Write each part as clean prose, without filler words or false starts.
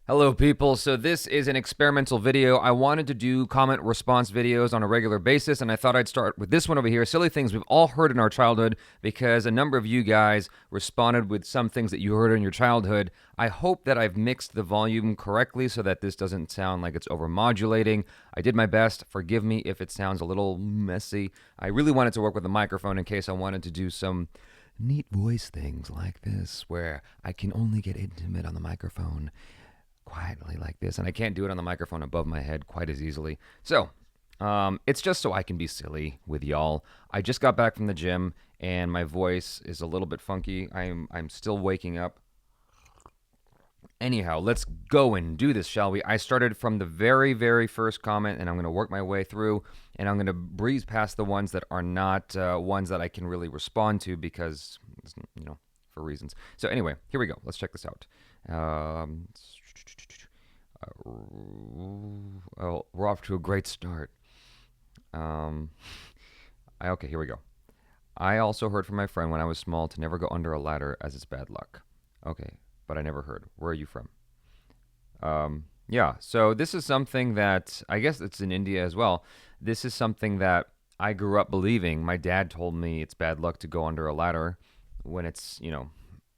Hello, people. So this is an experimental video. I wanted to do comment response videos on a regular basis, and I thought I'd start with this one over here, silly things we've all heard in our childhood, because a number of you guys responded with some things that you heard in your childhood. I hope that I've mixed the volume correctly so that this doesn't sound like it's overmodulating. I did my best. Forgive me if it sounds a little messy. I really wanted to work with a microphone in case I wanted to do some neat voice things like this, where I can only get intimate on the microphone quietly like this, and I can't do it on the microphone above my head quite as easily. So, it's just so I can be silly with y'all. I just got back from the gym, and my voice is a little bit funky. I'm still waking up. Anyhow, let's go and do this, shall we? I started from the very, very first comment, and I'm going to work my way through, and I'm going to breeze past the ones that are not ones that I can really respond to because, for reasons. So anyway, here we go. Let's check this out. We're off to a great start. Okay, here we go. I also heard from my friend when I was small to never go under a ladder as it's bad luck. Okay, but I never heard. Where are you from? Yeah, so this is something that I guess it's in India as well. This is something that I grew up believing. My dad told me it's bad luck to go under a ladder when it's,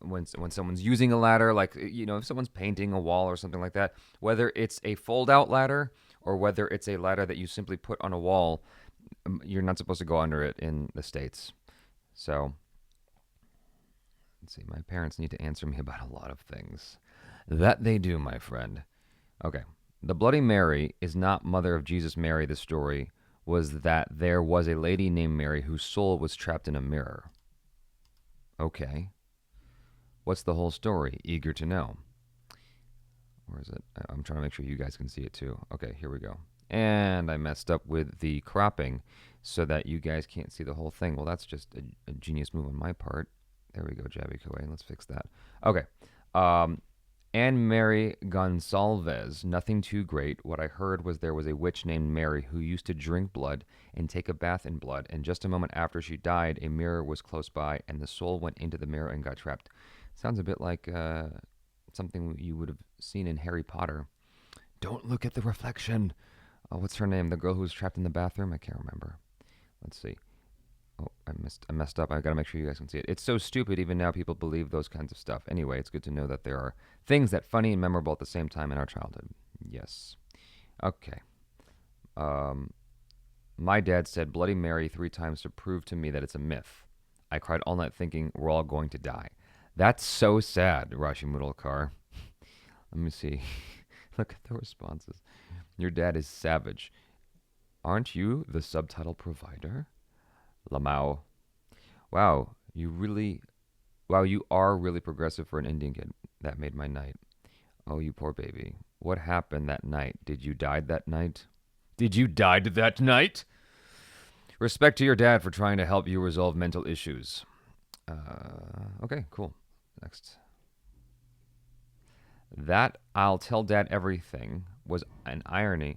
when someone's using a ladder, like, if someone's painting a wall or something like that, whether it's a fold out ladder or whether it's a ladder that you simply put on a wall, you're not supposed to go under it in the States. So let's see, my parents need to answer me about a lot of things. That they do, my friend. Okay. The Bloody Mary is not Mother of Jesus Mary. The story was that there was a lady named Mary whose soul was trapped in a mirror. Okay. What's the whole story? Eager to know. Where is it? I'm trying to make sure you guys can see it too. Okay, here we go. And I messed up with the cropping so that you guys can't see the whole thing. Well, that's just a genius move on my part. There we go, Jaby KOAY. Let's fix that. Okay. Anne Mary Gonsalves, nothing too great. What I heard was there was a witch named Mary who used to drink blood and take a bath in blood. And just a moment after she died, a mirror was close by and the soul went into the mirror and got trapped. Sounds a bit like something you would have seen in Harry Potter. Don't look at the reflection. Oh, what's her name? The girl who was trapped in the bathroom? I can't remember. Let's see. Oh, I messed up. I got to make sure you guys can see it. It's so stupid. Even now, people believe those kinds of stuff. Anyway, it's good to know that there are things that funny and memorable at the same time in our childhood. Yes. Okay. My dad said Bloody Mary 3 times to prove to me that it's a myth. I cried all night thinking we're all going to die. That's so sad, Rashi Mudalkar. Let me see. Look at the responses. Your dad is savage. Aren't you the subtitle provider? Lamau. Wow, you are really progressive for an Indian kid. That made my night. Oh, you poor baby. What happened that night? Did you die that night? Did you die that night? Respect to your dad for trying to help you resolve mental issues. Okay, cool. Next. That I'll tell dad everything was an irony.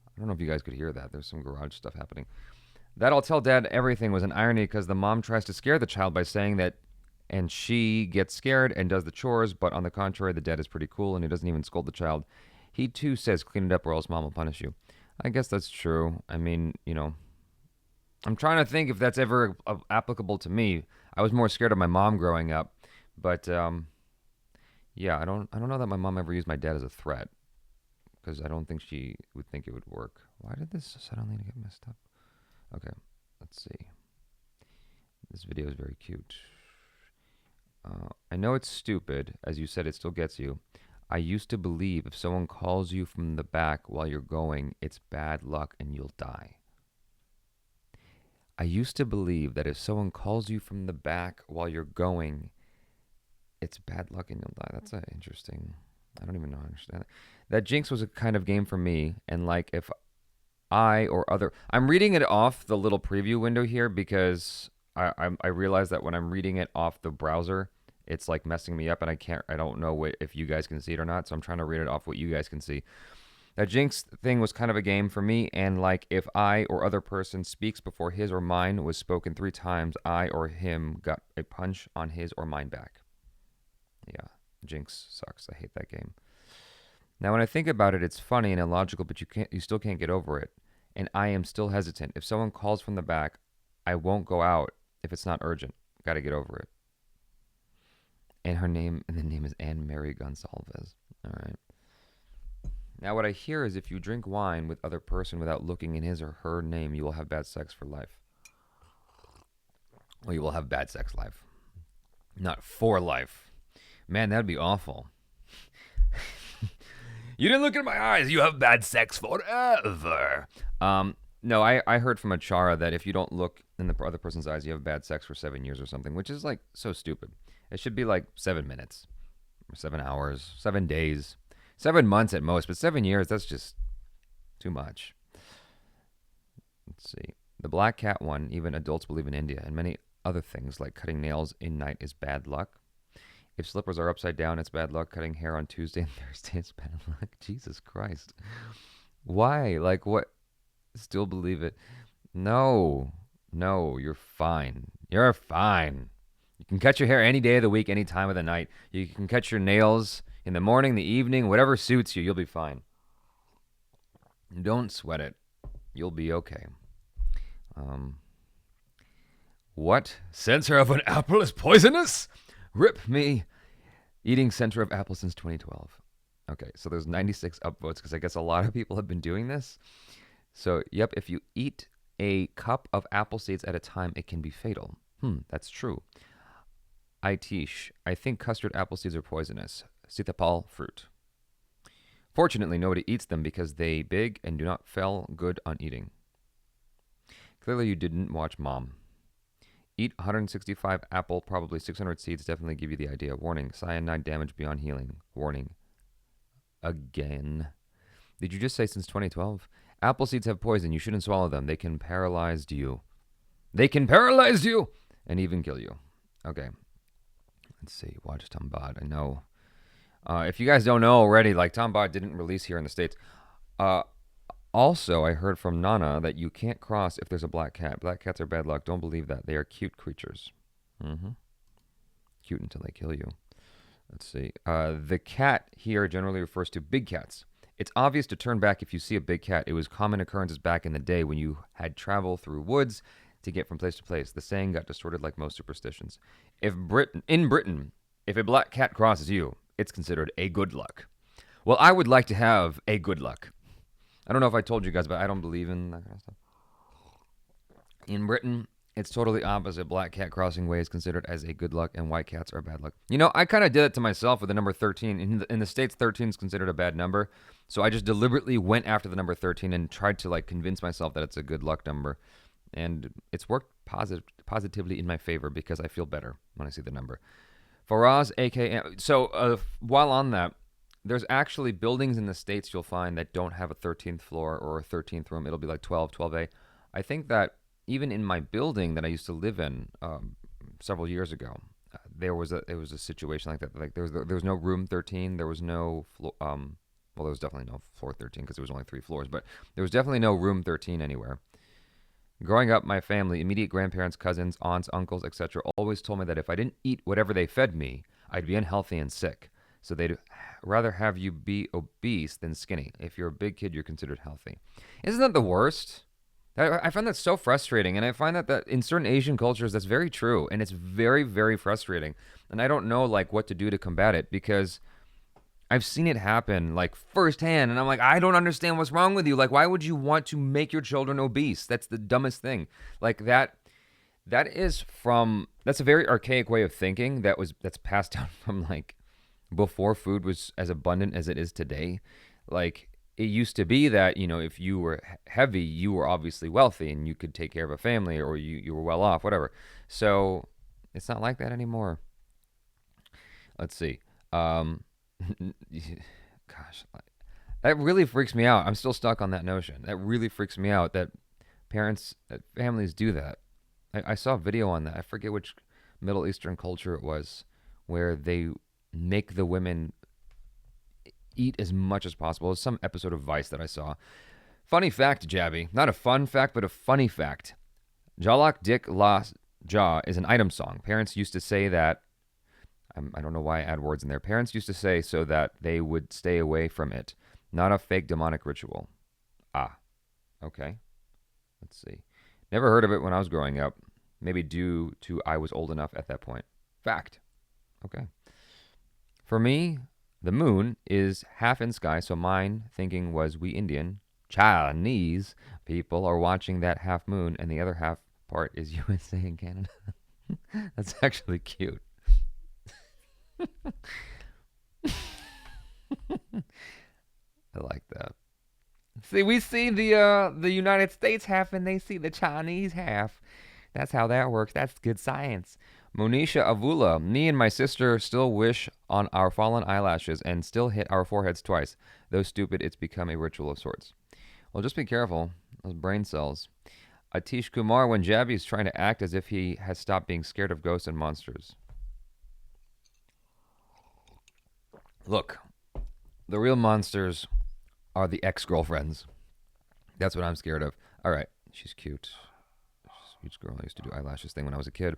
I don't know if you guys could hear that. There's some garage stuff happening. That I'll tell dad everything was an irony because the mom tries to scare the child by saying that, and she gets scared and does the chores, but on the contrary, the dad is pretty cool and he doesn't even scold the child. He too says, clean it up or else mom will punish you. I guess that's true. I mean, I'm trying to think if that's ever applicable to me. I was more scared of my mom growing up, but yeah, I don't know that my mom ever used my dad as a threat because I don't think she would think it would work. Why did this suddenly get messed up? Okay, let's see. This video is very cute. I know it's stupid. As you said, it still gets you. I used to believe if someone calls you from the back while you're going, it's bad luck and you'll die. I used to believe that if someone calls you from the back while you're going, it's bad luck and you'll die. That's interesting. I don't even know how to understand that. That Jinx was a kind of game for me, and like if I'm reading it off the little preview window here because I realize that when I'm reading it off the browser, it's like messing me up, and I don't know if you guys can see it or not, so I'm trying to read it off what you guys can see. That Jinx thing was kind of a game for me, and like if I or other person speaks before his or mine was spoken 3 times, I or him got a punch on his or mine back. Yeah, Jinx sucks. I hate that game. Now, when I think about it, it's funny and illogical, but you still can't get over it. And I am still hesitant. If someone calls from the back, I won't go out if it's not urgent. Got to get over it. And the name is Anne Mary Gonsalves. All right. Now, what I hear is if you drink wine with other person without looking in his or her name, you will have bad sex for life. Well, you will have bad sex life. Not for life. Man, that'd be awful. You didn't look in my eyes. You have bad sex forever. No, I heard from ACHARA that if you don't look in the other person's eyes, you have bad sex for 7 years or something, which is like so stupid. It should be like 7 minutes, or 7 hours, 7 days, 7 months at most, but 7 years, that's just too much. Let's see. The black cat one, even adults believe in India, and many other things like cutting nails in night is bad luck. If slippers are upside down, it's bad luck. Cutting hair on Tuesday and Thursday is bad luck. Jesus Christ. Why? Like what? Still believe it? No, you're fine. You're fine. You can cut your hair any day of the week, any time of the night. You can cut your nails in the morning, the evening, whatever suits you. You'll be fine. Don't sweat it. You'll be okay. What? Center of an apple is poisonous? Rip me. Eating center of apple since 2012. Okay, so there's 96 upvotes because I guess a lot of people have been doing this. So, yep, if you eat a cup of apple seeds at a time, it can be fatal. That's true. Aitish, I think custard apple seeds are poisonous. Sitapal fruit. Fortunately, nobody eats them because they big and do not feel good on eating. Clearly, you didn't watch Mom. Eat 165 apple, probably 600 seeds, definitely give you the idea. Warning, cyanide damage beyond healing. Warning. Again. Did you just say since 2012? Apple seeds have poison. You shouldn't swallow them. They can paralyze you. They can paralyze you and even kill you. Okay. Let's see. Watch Tambad. I know. If you guys don't know already, like Tambad didn't release here in the States. Also, I heard from Nana that you can't cross if there's a black cat. Black cats are bad luck. Don't believe that. They are cute creatures. Cute until they kill you. Let's see. The cat here generally refers to big cats. It's obvious to turn back if you see a big cat. It was common occurrences back in the day when you had travel through woods to get from place to place. The saying got distorted like most superstitions. In Britain, if a black cat crosses you, it's considered a good luck. Well, I would like to have a good luck. I don't know if I told you guys, but I don't believe in that kind of stuff. In Britain, it's totally opposite. Black cat crossing way is considered as a good luck, and white cats are bad luck. You know, I kind of did it to myself with the number 13. In the States, 13 is considered a bad number. So I just deliberately went after the number 13 and tried to like convince myself that it's a good luck number. And it's worked positively in my favor because I feel better when I see the number. Faraz, a.k.a. So while on that, there's actually buildings in the States you'll find that don't have a 13th floor or a 13th room. It'll be like 12A. I think that even in my building that I used to live in several years ago, it was a situation like that. Like there was no room 13. There was no floor. Well, there was definitely no floor 13 because there was only 3 floors. But there was definitely no room 13 anywhere. Growing up, my family, immediate grandparents, cousins, aunts, uncles, etc., always told me that if I didn't eat whatever they fed me, I'd be unhealthy and sick. So they'd rather have you be obese than skinny. If you're a big kid, you're considered healthy. Isn't that the worst? I find that so frustrating, and I find that in certain Asian cultures, that's very true, and it's very, very frustrating. And I don't know like what to do to combat it because I've seen it happen like firsthand, and I'm like, I don't understand what's wrong with you. Like, why would you want to make your children obese? That's the dumbest thing. Like that's a very archaic way of thinking that's passed down from like before food was as abundant as it is today. Like it used to be that, you know, if you were heavy, you were obviously wealthy and you could take care of a family or you were well off, whatever. So it's not like that anymore. Let's see. Gosh, that really freaks me out. I'm still stuck on that notion. That really freaks me out that families do that. I saw a video on that. I forget which Middle Eastern culture it was where they make the women eat as much as possible. It was some episode of Vice that I saw. Funny fact, Jaby. Not a fun fact, but a funny fact. Jalak Dik La Ja is an item song. Parents used to say that I don't know why I add words in there. Parents used to say so that they would stay away from it. Not a fake demonic ritual. Ah, okay. Let's see. Never heard of it when I was growing up. Maybe due to I was old enough at that point. Fact. Okay. For me, the moon is half in sky, so mine thinking was we Indian, Chinese people are watching that half moon, and the other half part is USA and Canada. That's actually cute. I like that. See, we see the United States half, and they see the Chinese half. That's how that works. That's good science. Monisha Avula, me and my sister still wish on our fallen eyelashes and still hit our foreheads twice. Though stupid, it's become a ritual of sorts. Well, just be careful. Those brain cells. Atish Kumar, when Jaby is trying to act as if he has stopped being scared of ghosts and monsters. Look, the real monsters are the ex-girlfriends. That's what I'm scared of. All right, she's cute. She's a girl. I used to do eyelashes thing when I was a kid.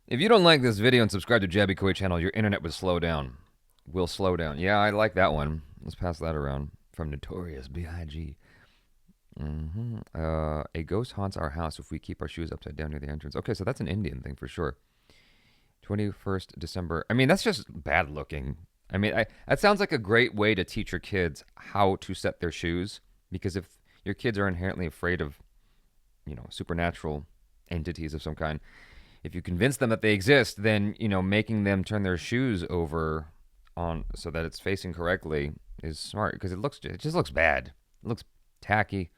If you don't like this video and subscribe to Jaby KOAY channel, your internet would slow down. Will slow down. Yeah, I like that one. Let's pass that around. From Notorious B.I.G. A ghost haunts our house if we keep our shoes upside down near the entrance. Okay, so that's an Indian thing for sure. 21st December. I mean, that's just bad looking. I mean, that sounds like a great way to teach your kids how to set their shoes. Because if your kids are inherently afraid of, supernatural entities of some kind, if you convince them that they exist, then, making them turn their shoes over on so that it's facing correctly is smart. Because it just looks bad. It looks tacky.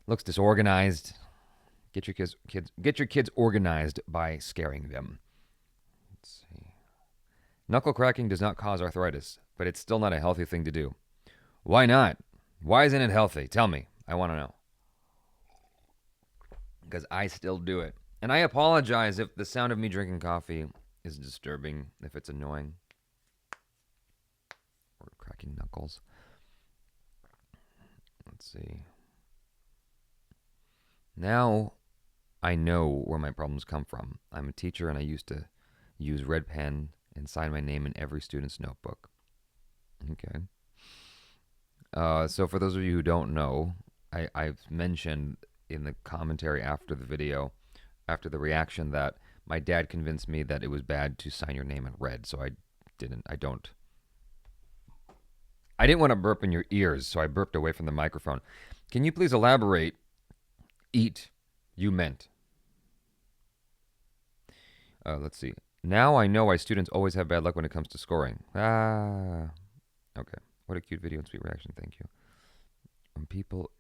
Looks disorganized. Get your kids organized by scaring them. Let's see. Knuckle cracking does not cause arthritis, but it's still not a healthy thing to do. Why not? Why isn't it healthy? Tell me. I want to know. Because I still do it. And I apologize if the sound of me drinking coffee is disturbing, if it's annoying. Or cracking knuckles. Let's see. Now I know where my problems come from. I'm a teacher and I used to use red pen and sign my name in every student's notebook. Okay. So for those of you who don't know, I've mentioned in the commentary after the video, after the reaction, that my dad convinced me that it was bad to sign your name in red, so I didn't want to burp in your ears, so I burped away from the microphone. Can you please elaborate? Eat, you meant. Let's see. Now I know why students always have bad luck when it comes to scoring. Okay. What a cute video and sweet reaction. Thank you. When people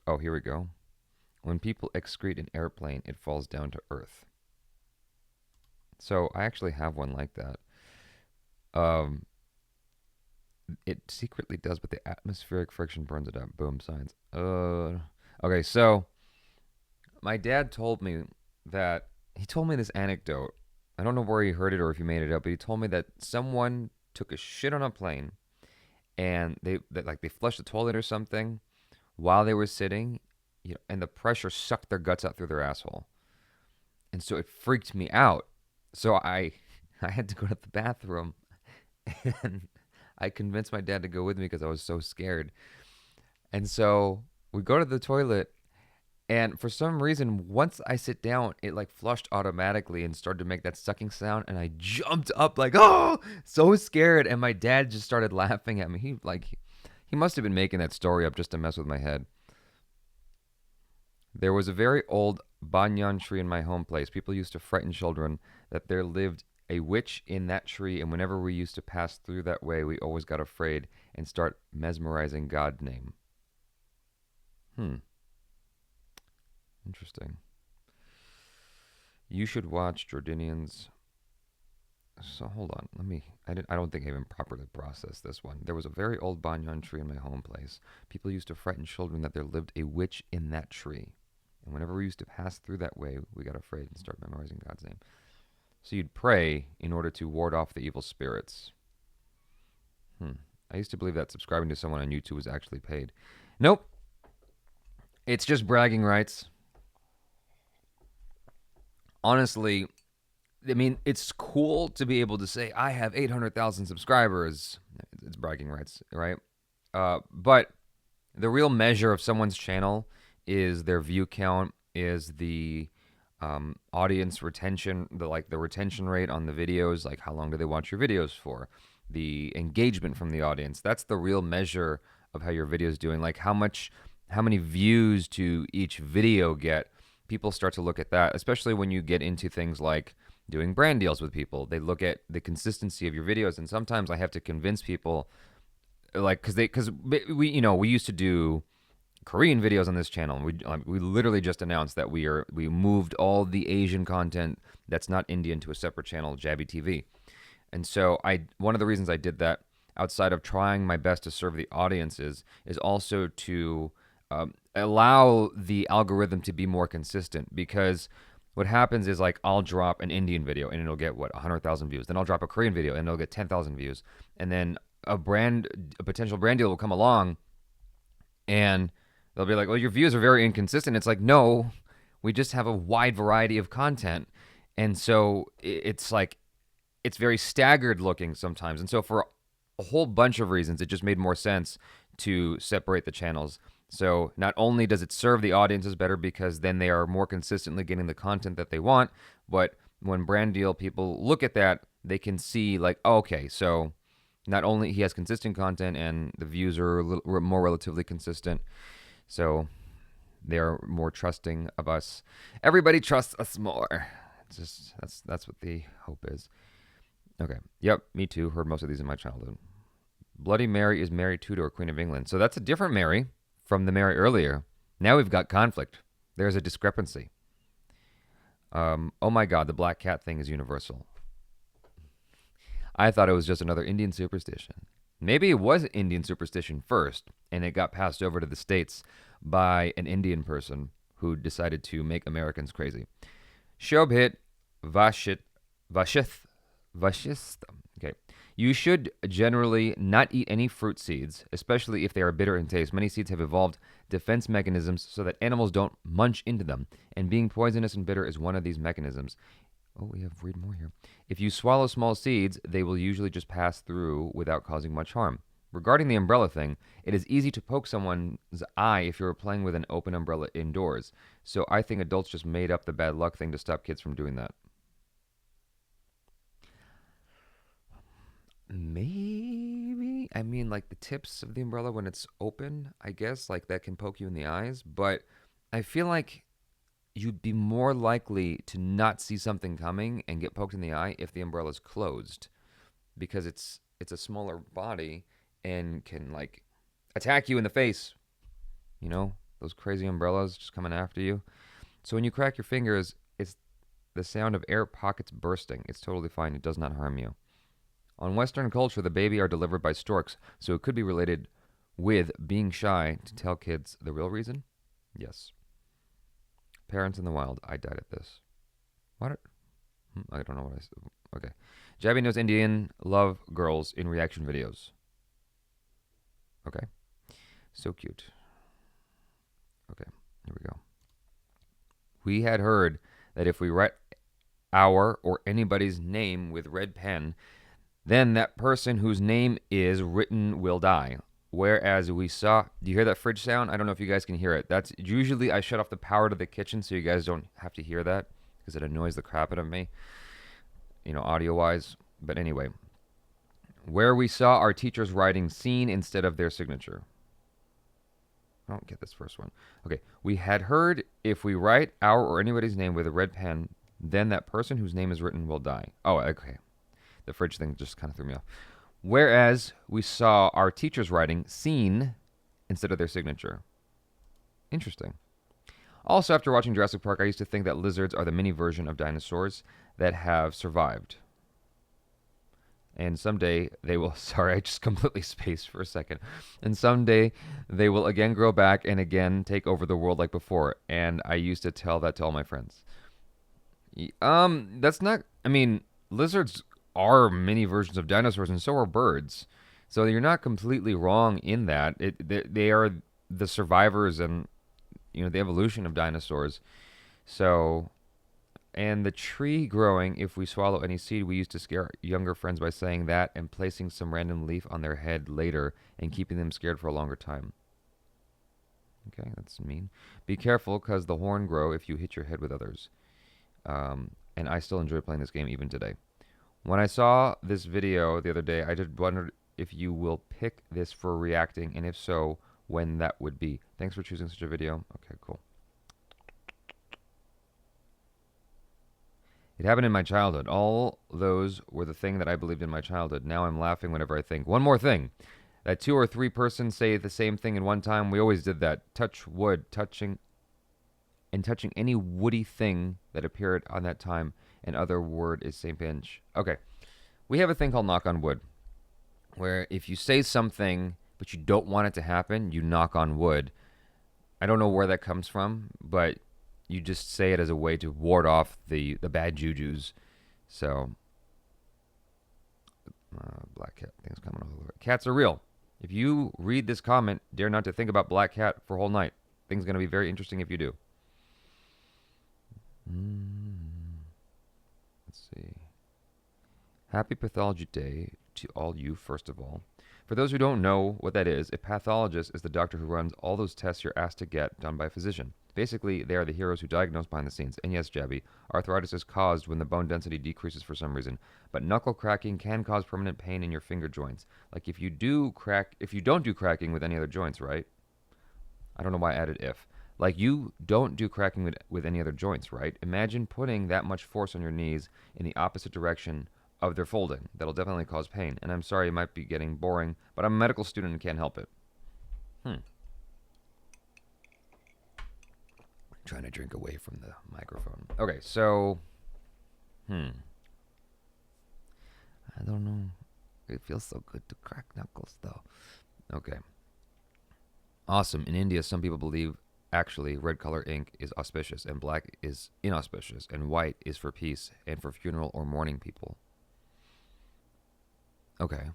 oh, here we go. When people excrete an airplane, it falls down to earth. So I actually have one like that. It secretly does, but the atmospheric friction burns it up. Boom, science. Okay, so my dad told me that, he told me this anecdote. I don't know where he heard it or if he made it up, but he told me that someone took a shit on a plane and they flushed the toilet or something while they were sitting, and the pressure sucked their guts out through their asshole. And so it freaked me out. So I had to go to the bathroom, and I convinced my dad to go with me because I was so scared. And so we go to the toilet, and for some reason, once I sit down, it flushed automatically and started to make that sucking sound, and I jumped up oh, so scared, and my dad just started laughing at me. He must have been making that story up just to mess with my head. There was a very old banyan tree in my home place. People used to frighten children that there lived a witch in that tree, and whenever we used to pass through that way, we always got afraid and start mesmerizing God's name. Interesting. You should watch Jordanians. So hold on, I don't think I even properly processed this one. There was a very old banyan tree in my home place. People used to frighten children that there lived a witch in that tree. And whenever we used to pass through that way, we got afraid and start memorizing God's name. So you'd pray in order to ward off the evil spirits. I used to believe that subscribing to someone on YouTube was actually paid. Nope. It's just bragging rights. Honestly, I mean, it's cool to be able to say I have 800,000 subscribers. It's bragging rights, right? But the real measure of someone's channel is their view count, is the audience retention, the retention rate on the videos, like how long do they watch your videos for, the engagement from the audience. That's the real measure of how your video is doing. Like how many views to each video get. People start to look at that, especially when you get into things like doing brand deals with people. They look at the consistency of your videos, and sometimes I have to convince people, like, because we used to do Korean videos on this channel. We literally just announced that we moved all the Asian content that's not Indian to a separate channel, Jaby TV. And so one of the reasons I did that, outside of trying my best to serve the audiences, is also to allow the algorithm to be more consistent. Because what happens is, like, I'll drop an Indian video and it'll get 100,000 views. Then I'll drop a Korean video and it'll get 10,000 views. And then a potential brand deal will come along and they'll be like, well, your views are very inconsistent. It's like, no, we just have a wide variety of content. And so it's like, it's very staggered looking sometimes. And so for a whole bunch of reasons, it just made more sense to separate the channels. So not only does it serve the audiences better because then they are more consistently getting the content that they want, but when brand deal people look at that, they can see like, oh, okay, so not only he has consistent content and the views are more relatively consistent, so they're more trusting of us. Everybody trusts us more. It's just that's what the hope is. Okay. Yep. Me too. Heard most of these in my childhood. Bloody Mary is Mary Tudor, Queen of England. So that's a different Mary from the Mary earlier. Now we've got conflict. There's a discrepancy. Oh my God, the black cat thing is universal. I thought it was just another Indian superstition. Maybe it was Indian superstition first, and it got passed over to the States by an Indian person who decided to make Americans crazy. Shobhit Vashith. Okay. You should generally not eat any fruit seeds, especially if they are bitter in taste. Many seeds have evolved defense mechanisms so that animals don't munch into them, and being poisonous and bitter is one of these mechanisms. Oh, we have read more here. If you swallow small seeds, they will usually just pass through without causing much harm. Regarding the umbrella thing, it is easy to poke someone's eye if you're playing with an open umbrella indoors. So I think adults just made up the bad luck thing to stop kids from doing that. Maybe. I mean, like the tips of the umbrella when it's open, I guess, like that can poke you in the eyes. But I feel like you'd be more likely to not see something coming and get poked in the eye if the umbrella's closed, because it's a smaller body and can like attack you in the face. You know, those crazy umbrellas just coming after you. So when you crack your fingers, it's the sound of air pockets bursting. It's totally fine. It does not harm you. On Western culture, the baby are delivered by storks, so it could be related with being shy to tell kids the real reason. Yes. Parents in the wild. I died at this. What? I don't know what I said. Okay. Jaby knows Indian love girls in reaction videos. Okay. So cute. Okay. Here we go. We had heard that if we write our or anybody's name with red pen, then that person whose name is written will die. Whereas we saw, do you hear that fridge sound? I don't know if you guys can hear it. That's usually I shut off the power to the kitchen so you guys don't have to hear that because it annoys the crap out of me, you know, audio wise. But anyway, where we saw our teachers writing seen instead of their signature. I don't get this first one. Okay, we had heard if we write our or anybody's name with a red pen, then that person whose name is written will die. Oh, okay. The fridge thing just kind of threw me off. Whereas we saw our teachers writing seen instead of their signature. Interesting. Also, after watching Jurassic Park, I used to think that lizards are the mini version of dinosaurs that have survived. And someday they will, sorry, I just completely spaced for a second. And someday they will again grow back and again take over the world like before. And I used to tell that to all my friends. That's not, I mean, lizards are mini versions of dinosaurs, and so are birds. So you're not completely wrong in that. They are the survivors and, you know, the evolution of dinosaurs. So And the tree growing, if we swallow any seed, we used to scare younger friends by saying that and placing some random leaf on their head later and keeping them scared for a longer time. Okay, that's mean. Be careful because the horn grow if you hit your head with others. And I still enjoy playing this game even today. When I saw this video the other day, I just wondered if you will pick this for reacting, and if so, when that would be. Thanks for choosing such a video. Okay, cool. It happened in my childhood. All those were the thing that I believed in my childhood. Now I'm laughing whenever I think. One more thing. That 2 or 3 persons say the same thing in one time. We always did that. Touch wood, touching any woody thing that appeared on that time. And other word is same pinch. Okay. We have a thing called knock on wood, where if you say something but you don't want it to happen, you knock on wood. I don't know where that comes from, but you just say it as a way to ward off the bad jujus. So, black cat things coming over. Cats are real. If you read this comment, dare not to think about black cat for a whole night. Things going to be very interesting if you do. Let's see. Happy Pathology Day to all you, first of all. For those who don't know what that is, a pathologist is the doctor who runs all those tests you're asked to get done by a physician. Basically, they are the heroes who diagnose behind the scenes. And yes, Jaby, arthritis is caused when the bone density decreases for some reason. But knuckle cracking can cause permanent pain in your finger joints. Like if you don't do cracking with any other joints, right? I don't know why I added if. Like you don't do cracking with any other joints, right? Imagine putting that much force on your knees in the opposite direction of their folding. That'll definitely cause pain. And I'm sorry it might be getting boring, but I'm a medical student and can't help it. Trying to drink away from the microphone. Okay, so I don't know. It feels so good to crack knuckles though. Okay. Awesome. In India, some people believe actually red color ink is auspicious and black is inauspicious and white is for peace and for funeral or mourning people. Okay.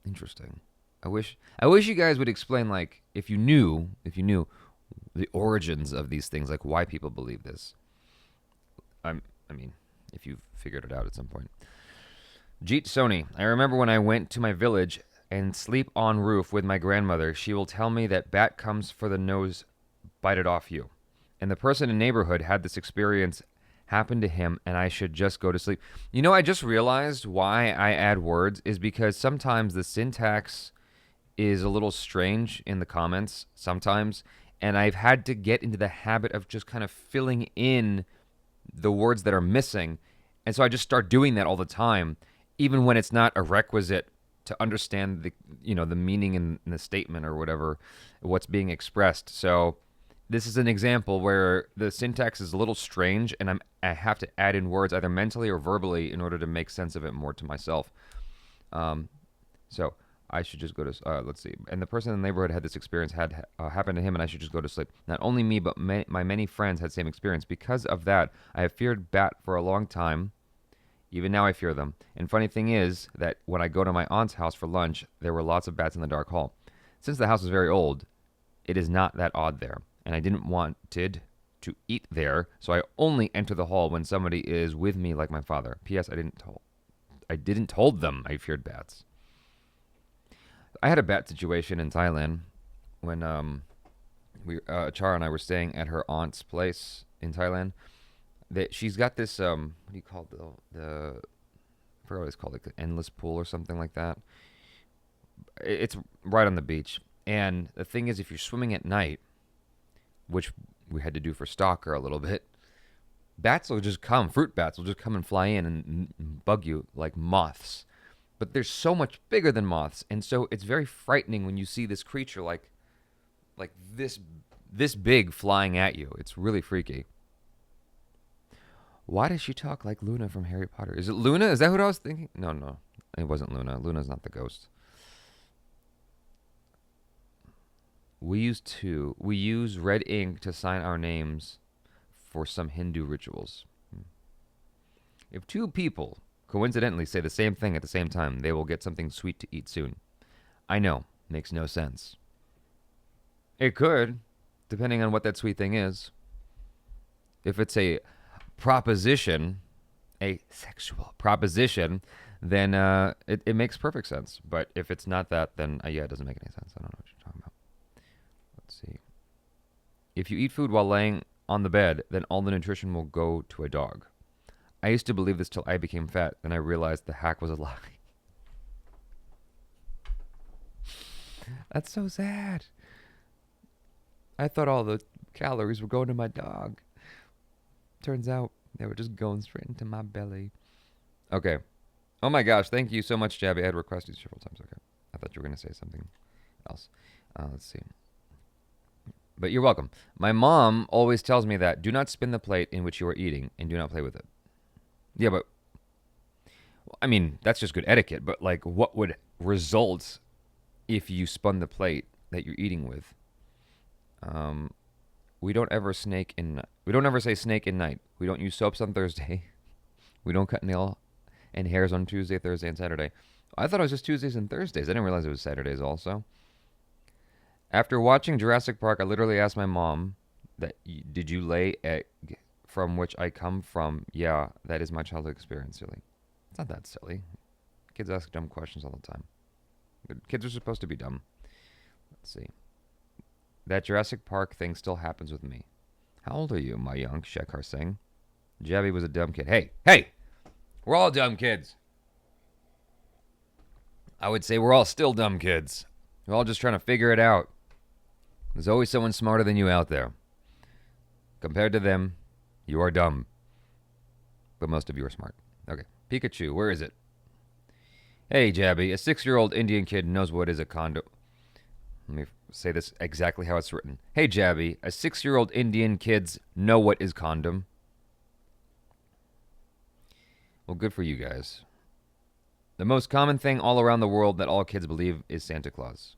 Interesting. I wish you guys would explain, like, if you knew the origins of these things, like why people believe this. I mean, if you've figured it out at some point. Jeet Sony, I remember when I went to my village and sleep on roof with my grandmother, she will tell me that bat comes for the nose, bite it off you. And the person in the neighborhood had this experience happen to him, and I should just go to sleep. You know, I just realized why I add words is because sometimes the syntax is a little strange in the comments sometimes, and I've had to get into the habit of just kind of filling in the words that are missing. And so I just start doing that all the time, even when it's not a requisite to understand the meaning in the statement or whatever, what's being expressed. So this is an example where the syntax is a little strange, and I have to add in words either mentally or verbally in order to make sense of it more to myself. So I should just go to, let's see. And the person in the neighborhood had this experience happen to him, and I should just go to sleep. Not only me, but my many friends had the same experience. Because of that, I have feared bat for a long time. Even now I fear them. And funny thing is that when I go to my aunt's house for lunch, there were lots of bats in the dark hall. Since the house is very old, it is not that odd there. And I didn't wanted to eat there, so I only enter the hall when somebody is with me, like my father. P.S. I didn't told them I feared bats. I had a bat situation in Thailand when ACHARA and I were staying at her aunt's place in Thailand. She's got this what do you call the I forgot what it's called, like the endless pool or something like that. It's right on the beach, and the thing is, if you're swimming at night, which we had to do for Stalker a little bit, bats will just come, fruit bats will just come and fly in and bug you like moths. But they're so much bigger than moths, and so it's very frightening when you see this creature like this big flying at you. It's really freaky. Why does she talk like Luna from Harry Potter? Is it Luna? Is that what I was thinking? No. It wasn't Luna. Luna's not the ghost. We use red ink to sign our names for some Hindu rituals. If two people coincidentally say the same thing at the same time, they will get something sweet to eat soon. I know. Makes no sense. It could, depending on what that sweet thing is. If it's a proposition, a sexual proposition, then it makes perfect sense. But if it's not that, then yeah, it doesn't make any sense. I don't know what you're talking about. Let's see. If you eat food while laying on the bed, then all the nutrition will go to a dog. I used to believe this till I became fat, then I realized the hack was a lie. That's so sad. I thought all the calories were going to my dog. Turns out they were just going straight into my belly. Okay. Oh my gosh, thank you so much, Jaby. I had requested several times. Okay. I thought you were going to say something else. Let's see. But you're welcome. My mom always tells me that do not spin the plate in which you are eating and do not play with it. Yeah, but I mean, that's just good etiquette. But like, what would result if you spun the plate that you're eating with? We don't ever say snake in night. We don't use soaps on Thursday. We don't cut nail and hairs on Tuesday, Thursday, and Saturday. I thought it was just Tuesdays and Thursdays. I didn't realize it was Saturdays also. After watching Jurassic Park, I literally asked my mom, did you lay egg from which I come from? Yeah, that is my childhood experience, silly. It's not that silly. Kids ask dumb questions all the time. Kids are supposed to be dumb. Let's see. That Jurassic Park thing still happens with me. How old are you, my young Shekhar Singh? Jaby was a dumb kid. Hey! We're all dumb kids. I would say we're all still dumb kids. We're all just trying to figure it out. There's always someone smarter than you out there. Compared to them, you are dumb. But most of you are smart. Okay. Pikachu, where is it? Hey, Jaby, a 6-year-old Indian kid knows what is a condom. Let me say this exactly how it's written. Hey, Jaby, a 6-year-old Indian kids know what is condom. Well, good for you guys. The most common thing all around the world that all kids believe is Santa Claus.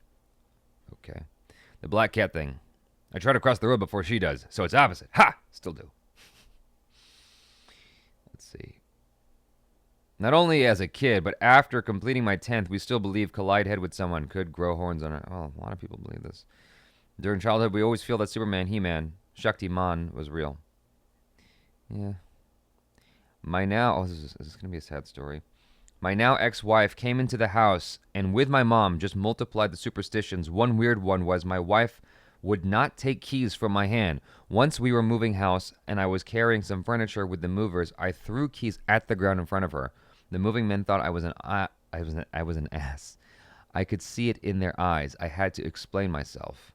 Okay. The black cat thing. I try to cross the road before she does, so it's opposite. Ha! Still do. Let's see. Not only as a kid, but after completing my 10th, we still believe collide head with someone could grow horns on it. Oh, a lot of people believe this. During childhood, we always feel that Superman, He-Man, Shaktiman was real. Yeah. This is going to be a sad story. My now ex-wife came into the house and with my mom just multiplied the superstitions. One weird one was my wife would not take keys from my hand. Once we were moving house and I was carrying some furniture with the movers, I threw keys at the ground in front of her. The moving men thought I was an ass. I could see it in their eyes. I had to explain myself.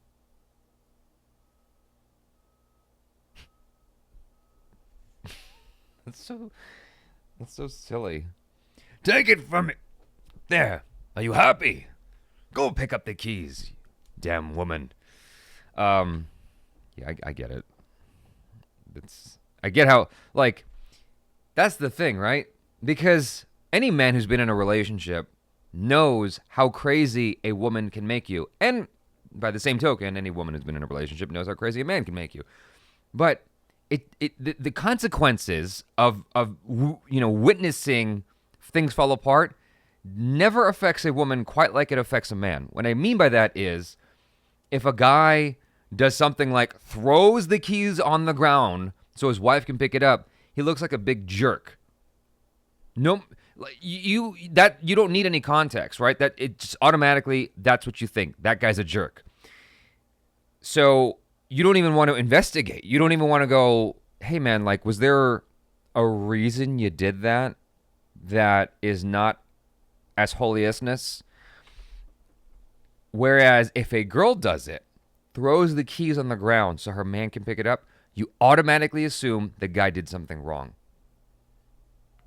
That's so silly. Take it from me. There. Are you happy? Go pick up the keys. Damn woman. Yeah, I get it. I get how, like, that's the thing, right? Because any man who's been in a relationship knows how crazy a woman can make you. And by the same token, any woman who's been in a relationship knows how crazy a man can make you. But the consequences of witnessing things fall apart never affects a woman quite like it affects a man. What I mean by that is if a guy does something like throws the keys on the ground so his wife can pick it up, he looks like a big jerk. No, you don't need any context, right? That it just automatically, that's what you think. That guy's a jerk. So you don't even want to investigate. You don't even want to go, hey man, like, was there a reason you did that is not as holiousness? Whereas if a girl does it, throws the keys on the ground so her man can pick it up, you automatically assume the guy did something wrong.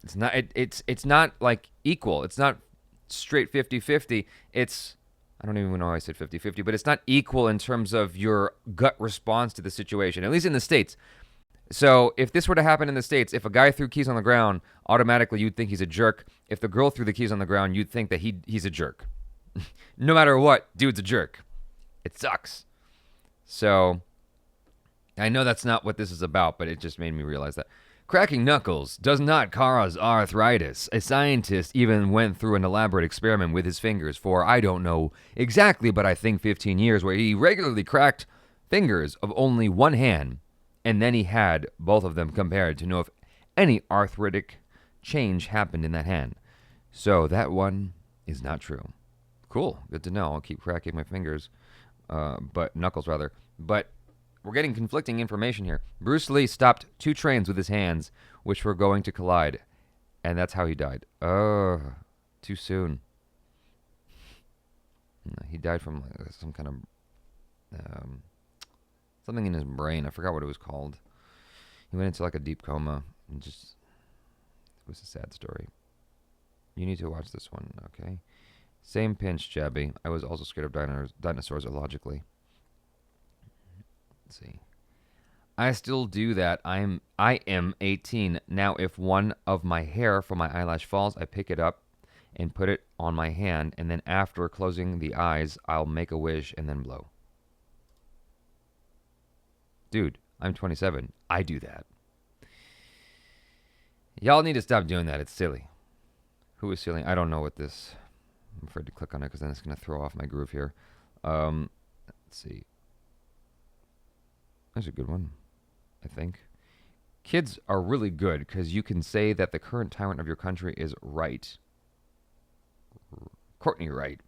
It's not like equal. It's not straight 50-50. It's, I don't even know why I said 50-50, but it's not equal in terms of your gut response to the situation, at least in the States. So if this were to happen in the States, if a guy threw keys on the ground, automatically you'd think he's a jerk. If the girl threw the keys on the ground, you'd think that he's a jerk. No matter what, dude's a jerk. It sucks. So I know that's not what this is about, but it just made me realize that. Cracking knuckles does not cause arthritis. A scientist even went through an elaborate experiment with his fingers for, I don't know exactly, but I think 15 years, where he regularly cracked fingers of only one hand, and then he had both of them compared to know if any arthritic change happened in that hand. So that one is not true. Cool. Good to know. I'll keep cracking my fingers. But knuckles, rather. But we're getting conflicting information here. Bruce Lee stopped 2 trains with his hands, which were going to collide. And that's how he died. Oh, too soon. He died from some kind of something in his brain. I forgot what it was called. He went into like a deep coma and just, it was a sad story. You need to watch this one, okay? Same pinch, Jaby. I was also scared of dinosaurs illogically. Let's see. I still do that. I am 18. Now if one of my hair from my eyelash falls, I pick it up and put it on my hand, and then after closing the eyes, I'll make a wish and then blow. Dude, I'm 27. I do that. Y'all need to stop doing that. It's silly. Who is silly? I don't know what this... I'm afraid to click on it because then it's going to throw off my groove here. Let's see. That's a good one, I think. Kids are really good because you can say that the current tyrant of your country is right. Courtney Wright.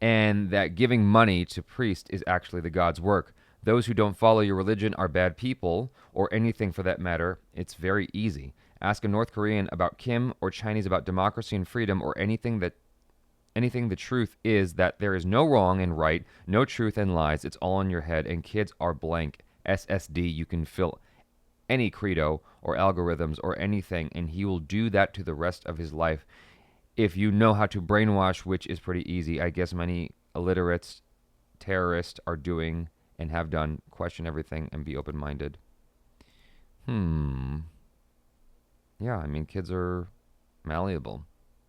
And that giving money to priests is actually the God's work. Those who don't follow your religion are bad people, or anything for that matter. It's very easy. Ask a North Korean about Kim or Chinese about democracy and freedom or anything. The truth is that there is no wrong and right, no truth and lies. It's all in your head, and kids are blank. SSD, you can fill any credo or algorithms or anything, and he will do that to the rest of his life if you know how to brainwash, which is pretty easy. I guess many illiterates, terrorists are doing and have done. Question everything and be open-minded. Yeah, I mean, kids are malleable.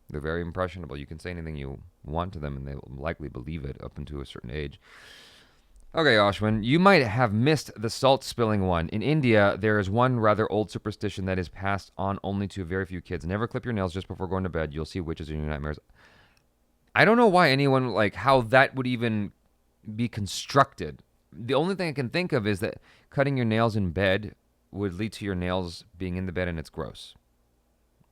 They're very impressionable. You can say anything you want to them, and they will likely believe it up until a certain age. Okay, Ashwin, you might have missed the salt spilling one. In India, there is one rather old superstition that is passed on only to very few kids. Never clip your nails just before going to bed. You'll see witches in your nightmares. I don't know why anyone, how that would even be constructed. The only thing I can think of is that cutting your nails in bed would lead to your nails being in the bed, and it's gross.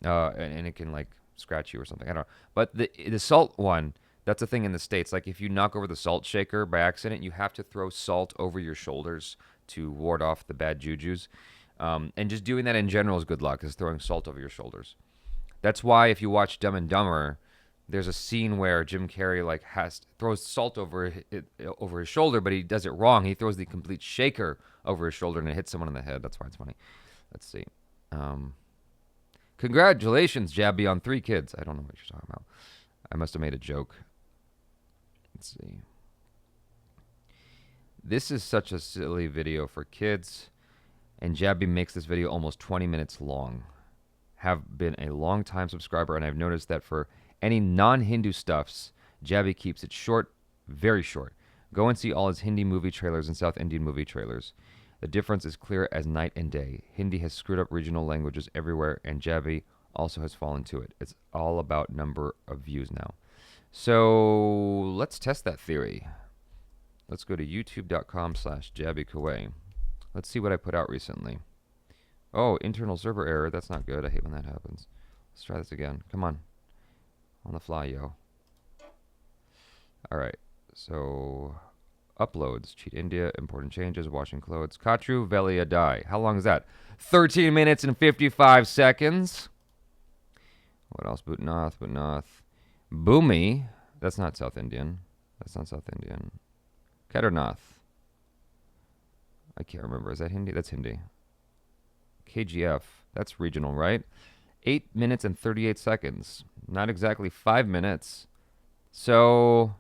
And it can, scratch you or something. I don't know. But the salt one, that's a thing in the States. Like, if you knock over the salt shaker by accident, you have to throw salt over your shoulders to ward off the bad jujus. And just doing that in general is good luck, is throwing salt over your shoulders. That's why if you watch Dumb and Dumber, there's a scene where Jim Carrey throws salt over his shoulder, but he does it wrong. He throws the complete shaker over his shoulder and it hits someone in the head. That's why it's funny. Let's see. Congratulations, Jaby, on 3 kids. I don't know what you're talking about. I must have made a joke. Let's see. This is such a silly video for kids, and Jaby makes this video almost 20 minutes long. Have been a long-time subscriber, and I've noticed that for any non-Hindu stuffs, Jaby keeps it short, very short. Go and see all his Hindi movie trailers and South Indian movie trailers. The difference is clear as night and day. Hindi has screwed up regional languages everywhere, and Jaby also has fallen to it. It's all about number of views now. So let's test that theory. Let's go to youtube.com/Jaby KOAY. Let's see what I put out recently. Oh, internal server error. That's not good. I hate when that happens. Let's try this again. Come on. On the fly, yo. All right. So uploads. Cheat India. Important changes. Washing clothes. Katru Velia Die. How long is that? 13 minutes and 55 seconds. What else? Bhutnath. Bhumi. That's not South Indian. Kedarnath. I can't remember. Is that Hindi? That's Hindi. KGF. That's regional, right? 8 minutes and 38 seconds. Not exactly 5 minutes. So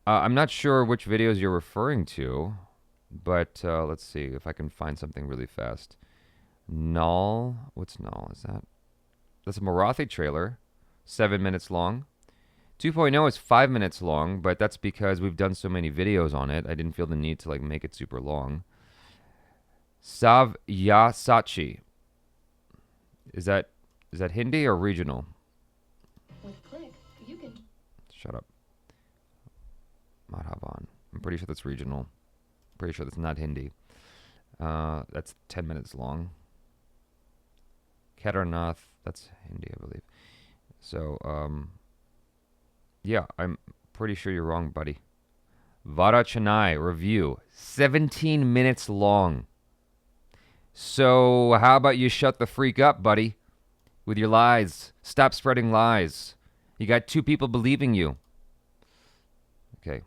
I'm not sure which videos you're referring to, but let's see if I can find something really fast. Null. What's Null? Is that? That's a Marathi trailer. 7 minutes long. 2.0 is 5 minutes long, but that's because we've done so many videos on it. I didn't feel the need to make it super long. Savyasachi. Is that Hindi or regional? With click, you can... Shut up. Madhavan. I'm pretty sure that's regional. Pretty sure that's not Hindi. That's 10 minutes long. Kedarnath, that's Hindi, I believe. So, yeah, I'm pretty sure you're wrong, buddy. Vara Chennai review, 17 minutes long. So, how about you shut the freak up, buddy, with your lies? Stop spreading lies. You got 2 people believing you. Okay.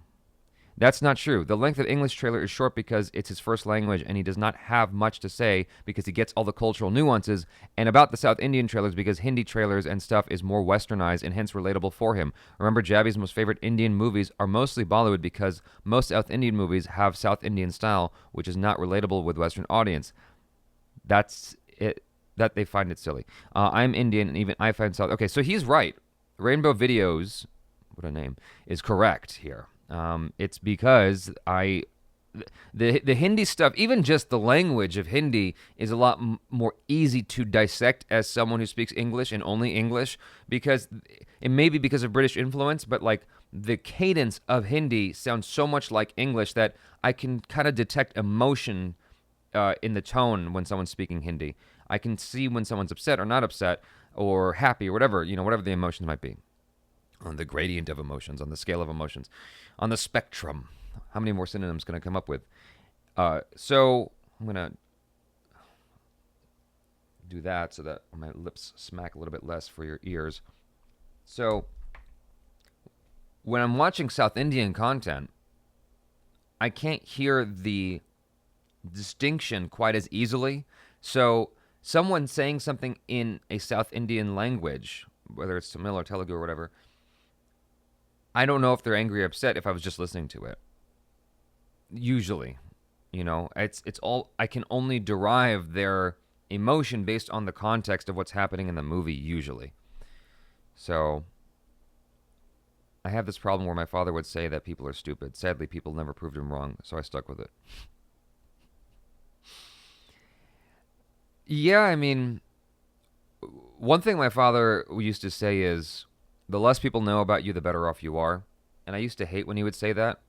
That's not true. The length of English trailer is short because it's his first language and he does not have much to say because he gets all the cultural nuances, and about the South Indian trailers because Hindi trailers and stuff is more westernized and hence relatable for him. Remember, Jaby's most favorite Indian movies are mostly Bollywood because most South Indian movies have South Indian style, which is not relatable with Western audience. That's it. That they find it silly. I'm Indian and even I find South. Okay, so he's right. Rainbow Videos, what a name, is correct here. It's because the Hindi stuff, even just the language of Hindi, is a lot more easy to dissect as someone who speaks English and only English, because it may be because of British influence, but like the cadence of Hindi sounds so much like English that I can kind of detect emotion in the tone when someone's speaking Hindi. I can see when someone's upset or not upset or happy or whatever, whatever the emotions might be. On the gradient of emotions, on the scale of emotions, on the spectrum. How many more synonyms can I come up with? So I'm going to do that so that my lips smack a little bit less for your ears. So when I'm watching South Indian content, I can't hear the distinction quite as easily. So someone saying something in a South Indian language, whether it's Tamil or Telugu or whatever, I don't know if they're angry or upset if I was just listening to it. Usually, it's all, I can only derive their emotion based on the context of what's happening in the movie usually. So I have this problem where my father would say that people are stupid. Sadly, people never proved him wrong, so I stuck with it. Yeah, I mean, one thing my father used to say is, the less people know about you, the better off you are. And I used to hate when he would say that.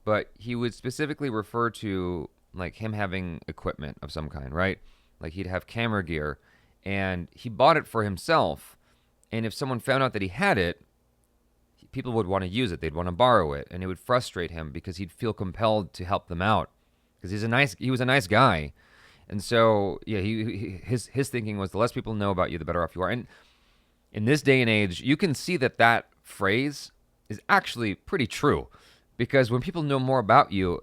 But he would specifically refer to like him having equipment of some kind, right? Like he'd have camera gear and he bought it for himself. And if someone found out that he had it, people would want to use it. They'd want to borrow it. And it would frustrate him because he'd feel compelled to help them out. Because he was a nice guy. And so, yeah, his thinking was, the less people know about you, the better off you are. And in this day and age, you can see that phrase is actually pretty true, because when people know more about you,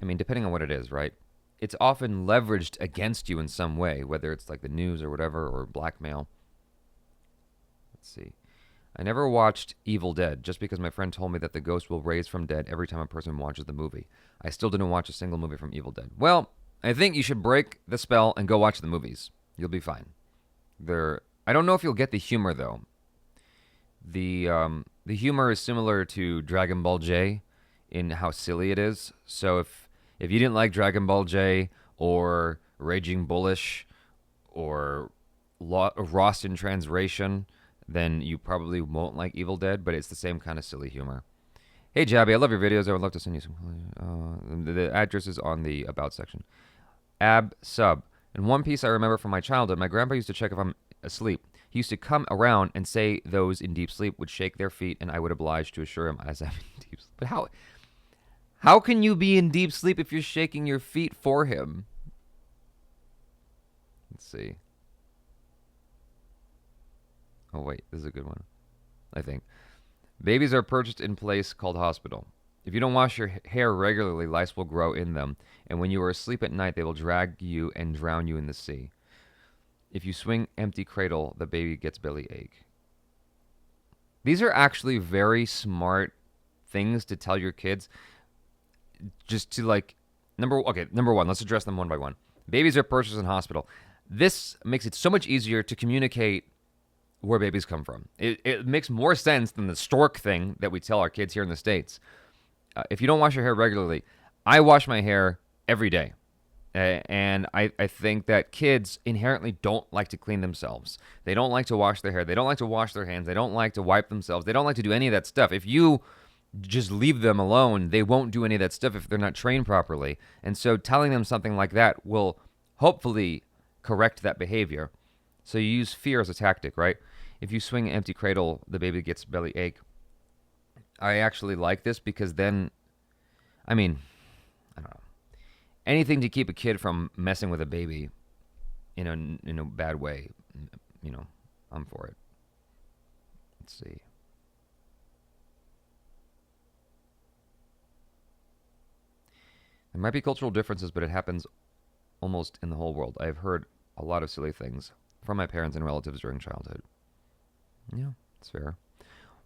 depending on what it is, right? It's often leveraged against you in some way, whether it's like the news or whatever, or blackmail. Let's see. I never watched Evil Dead just because my friend told me that the ghost will raise from dead every time a person watches the movie. I still didn't watch a single movie from Evil Dead. Well, I think you should break the spell and go watch the movies. You'll be fine. I don't know if you'll get the humor though. The humor is similar to Dragon Ball J in how silly it is. So if you didn't like Dragon Ball J or Raging Bullish or Lost in Translation, then you probably won't like Evil Dead, but it's the same kind of silly humor. Hey Jaby, I love your videos. I would love to send you some. The address is on the About section. Ab sub. In one piece I remember from my childhood, my grandpa used to check if I'm asleep. He used to come around and say those in deep sleep would shake their feet, and I would oblige to assure him as I'm in deep sleep. But how can you be in deep sleep if you're shaking your feet for him? Let's see. Oh, wait, this is a good one, I think. Babies are purchased in place called hospital. If you don't wash your hair regularly, lice will grow in them, and when you are asleep at night, they will drag you and drown you in the sea. If you swing empty cradle, the baby gets bellyache. These are actually very smart things to tell your kids. Just to number one, let's address them one by one. Babies are purchased in hospital. This makes it so much easier to communicate where babies come from. It makes more sense than the stork thing that we tell our kids here in the States. If you don't wash your hair regularly, I wash my hair every day. And I think that kids inherently don't like to clean themselves. They don't like to wash their hair. They don't like to wash their hands. They don't like to wipe themselves. They don't like to do any of that stuff. If you just leave them alone, they won't do any of that stuff if they're not trained properly. And so telling them something like that will hopefully correct that behavior. So you use fear as a tactic, right? If you swing an empty cradle, the baby gets belly ache. I actually like this because then, I mean, I don't know, anything to keep a kid from messing with a baby in a bad way, you know, I'm for it. Let's see. There might be cultural differences, but it happens almost in the whole world. I've heard a lot of silly things from my parents and relatives during childhood. Yeah, it's fair.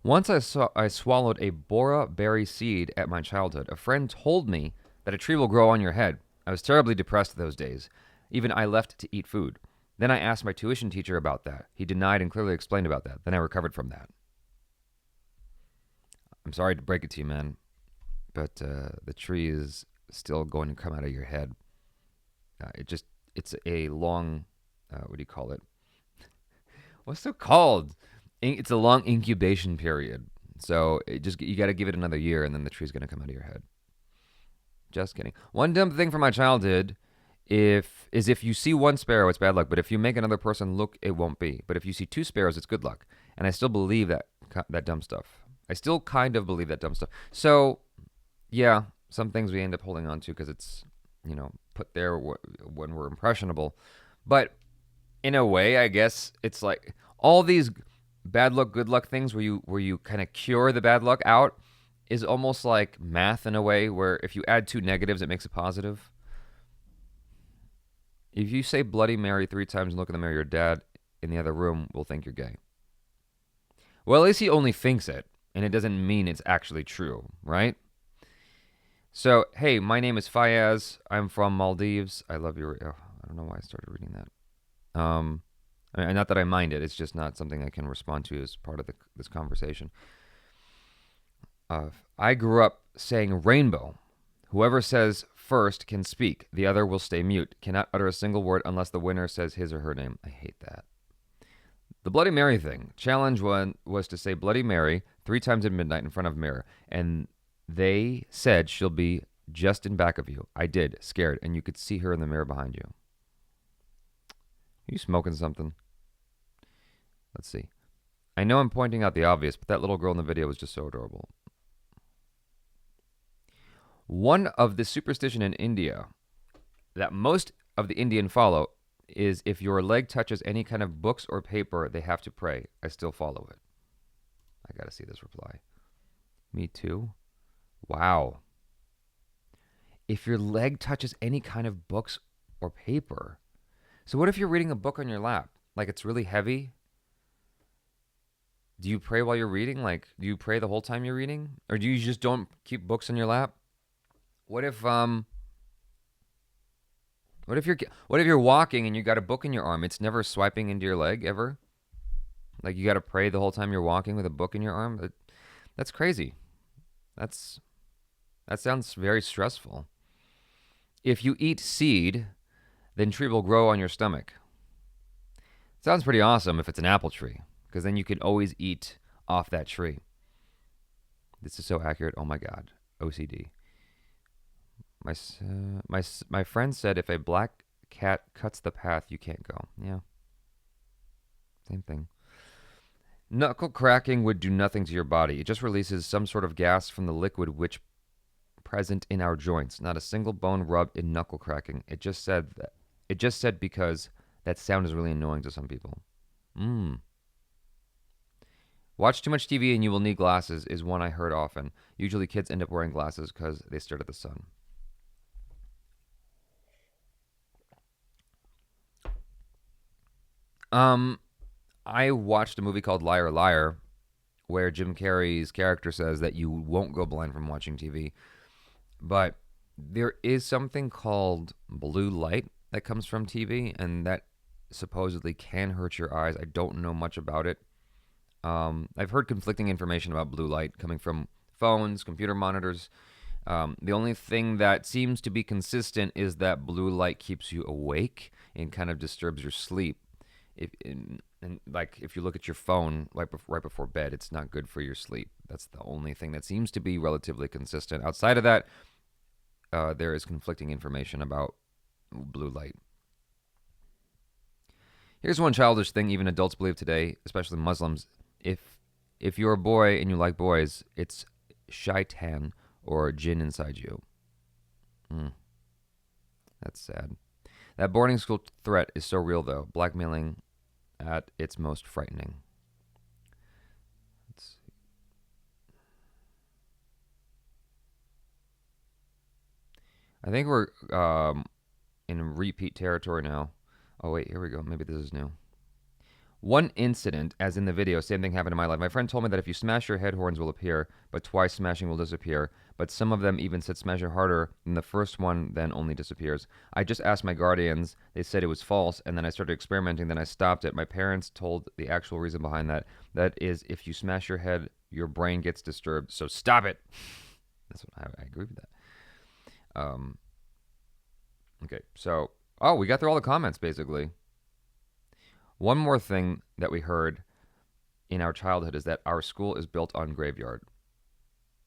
Once I swallowed a bora berry seed at my childhood. A friend told me that a tree will grow on your head. I was terribly depressed those days. Even I left to eat food. Then I asked my tuition teacher about that. He denied and clearly explained about that. Then I recovered from that. I'm sorry to break it to you, man, but the tree is still going to come out of your head. It's a long, what do you call it? What's it called? It's a long incubation period. So you got to give it another year, and then the tree's going to come out of your head. Just kidding. One dumb thing from my childhood, if you see one sparrow, it's bad luck. But if you make another person look, it won't be. But if you see two sparrows, it's good luck. And I still believe that dumb stuff. I still kind of believe that dumb stuff. So, yeah, some things we end up holding on to because it's, put there when we're impressionable. But in a way, I guess it's like all these bad luck, good luck things where you kind of cure the bad luck out is almost like math in a way where if you add two negatives, it makes a positive. If you say Bloody Mary 3 times and look in the mirror, your dad in the other room will think you're gay. Well, at least he only thinks it, and it doesn't mean it's actually true, right? So, hey, my name is Fayaz. I'm from Maldives. I love your... Oh, I don't know why I started reading that. Not that I mind it. It's just not something I can respond to as part of this conversation. I grew up saying rainbow. Whoever says first can speak. The other will stay mute. Cannot utter a single word unless the winner says his or her name. I hate that. The Bloody Mary thing. Challenge one was to say Bloody Mary 3 times at midnight in front of a mirror. And they said she'll be just in back of you. I did, scared. And you could see her in the mirror behind you. Are you smoking something? Let's see. I know I'm pointing out the obvious, but that little girl in the video was just so adorable. One of the superstition in India that most of the Indian follow is if your leg touches any kind of books or paper, they have to pray. I still follow it. I got to see this reply. Me too. Wow. If your leg touches any kind of books or paper. So what if you're reading a book on your lap? Like it's really heavy? Do you pray while you're reading? Like, do you pray the whole time you're reading? Or do you just don't keep books on your lap? What if you're walking and you got a book in your arm? It's never swiping into your leg ever. Like you got to pray the whole time you're walking with a book in your arm. That's crazy. That sounds very stressful. If you eat seed, then tree will grow on your stomach. Sounds pretty awesome if it's an apple tree, because then you can always eat off that tree. This is so accurate. Oh my God, OCD. My friend said if a black cat cuts the path, you can't go. Yeah. Same thing. Knuckle cracking would do nothing to your body. It just releases some sort of gas from the liquid which present in our joints. Not a single bone rubbed in knuckle cracking. It just said because that sound is really annoying to some people. Watch too much TV and you will need glasses is one I heard often. Usually kids end up wearing glasses because they stare at the sun. I watched a movie called Liar Liar where Jim Carrey's character says that you won't go blind from watching TV. But there is something called blue light that comes from TV, and that supposedly can hurt your eyes. I don't know much about it. I've heard conflicting information about blue light coming from phones, computer monitors. The only thing that seems to be consistent is that blue light keeps you awake and kind of disturbs your sleep. If you look at your phone right before bed, it's not good for your sleep. That's the only thing that seems to be relatively consistent. Outside of that, there is conflicting information about blue light. Here's one childish thing even adults believe today, especially Muslims. If you're a boy and you like boys, it's shaitan or jinn inside you. That's sad. That boarding school threat is so real, though. Blackmailing at its most frightening. Let's see. I think we're in repeat territory now. Oh, wait, here we go. Maybe this is new. One incident, as in the video, same thing happened in my life. My friend told me that if you smash your head, horns will appear, but twice smashing will disappear. But some of them even said smash it harder, and the first one then only disappears. I just asked my guardians. They said it was false, and then I started experimenting. Then I stopped it. My parents told the actual reason behind that. That is, if you smash your head, your brain gets disturbed. So stop it. That's what I agree with that. Okay, so we got through all the comments basically. One more thing that we heard in our childhood is that our school is built on graveyard.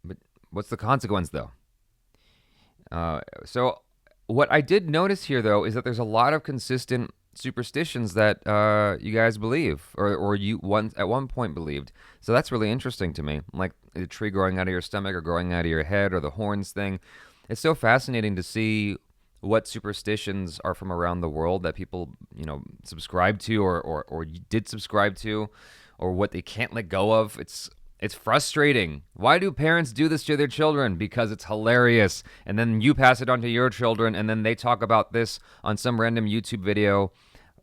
But what's the consequence, though? So what I did notice here, though, is that there's a lot of consistent superstitions that you guys believe, or you at one point believed. So that's really interesting to me. Like the tree growing out of your stomach or growing out of your head, or the horns thing. It's so fascinating to see what superstitions are from around the world that people, subscribe to or did subscribe to, or what they can't let go of. It's frustrating. Why do parents do this to their children? Because it's hilarious. And then you pass it on to your children, and then they talk about this on some random YouTube video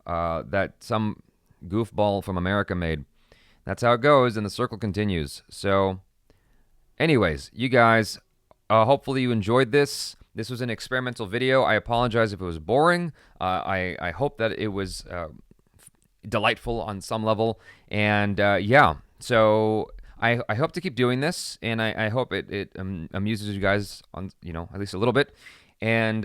that some goofball from America made. That's how it goes, and the circle continues. So, anyways, you guys, hopefully you enjoyed this. This was an experimental video. I apologize if it was boring. I hope that it was delightful on some level. And so I hope to keep doing this, and I hope it amuses you guys on at least a little bit. And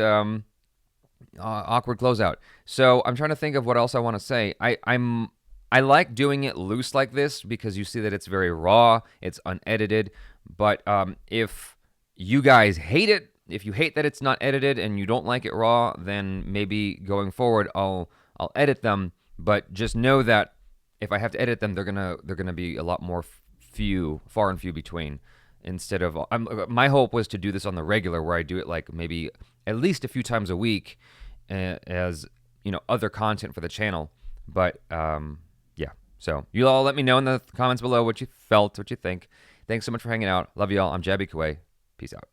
awkward closeout. So I'm trying to think of what else I want to say. I like doing it loose like this because you see that it's very raw, it's unedited. But if you guys hate it, if you hate that it's not edited and you don't like it raw, then maybe going forward I'll edit them. But just know that if I have to edit them, they're gonna be a lot more far and few between. Instead of my hope was to do this on the regular, where I do it like maybe at least a few times a week, as other content for the channel. But yeah, so you all let me know in the comments below what you felt, what you think. Thanks so much for hanging out. Love you all. I'm Jaby KOAY. Peace out.